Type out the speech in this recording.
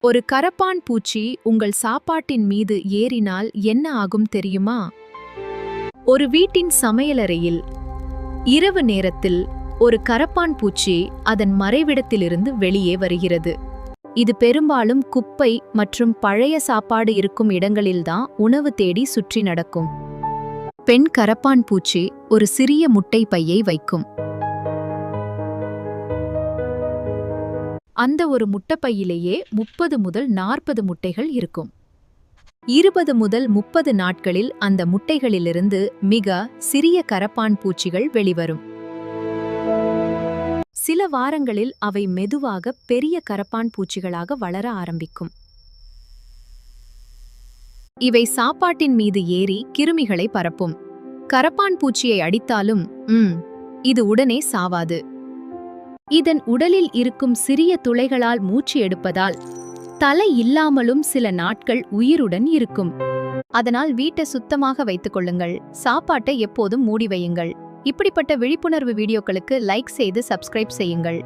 ஒரு கரப்பான் பூச்சி உங்கள் சாப்பாட்டின் மீது ஏறினால் என்ன ஆகும் தெரியுமா? ஒரு வீட்டின் சமையலறையில் இரவு நேரத்தில் ஒரு கரப்பான் பூச்சி அதன் மறைவிடத்திலிருந்து வெளியே வருகிறது. இது பெரும்பாலும் குப்பை மற்றும் பழைய சாப்பாடு இருக்கும் இடங்களில்தான் உணவு தேடி சுற்றி நடக்கும். பெண் கரப்பான் பூச்சி ஒரு சிறிய முட்டை பையை வைக்கும். அந்த ஒரு முட்டைப்பையிலேயே 30 முதல் 40 முட்டைகள் இருக்கும். 20 முதல் 30 நாட்களில் அந்த முட்டைகளிலிருந்து மிக சிறிய கரப்பான் பூச்சிகள் வெளிவரும். சில வாரங்களில் அவை மெதுவாக பெரிய கரப்பான் பூச்சிகளாக வளர ஆரம்பிக்கும். இவை சாப்பாட்டின் மீது ஏறி கிருமிகளை பரப்பும். கரப்பான் பூச்சியை அடித்தாலும் இது உடனே சாவாது. இதன் உடலில் இருக்கும் சிறிய துளைகளால் மூச்சு எடுப்பதால் தலை இல்லாமலும் சில நாட்கள் உயிருடன் இருக்கும். அதனால் வீட்டை சுத்தமாக வைத்துக் கொள்ளுங்கள். சாப்பாட்டை எப்போதும் மூடி வையுங்கள். இப்படிப்பட்ட விழிப்புணர்வு வீடியோக்களுக்கு லைக் செய்து சப்ஸ்கிரைப் செய்யுங்கள்.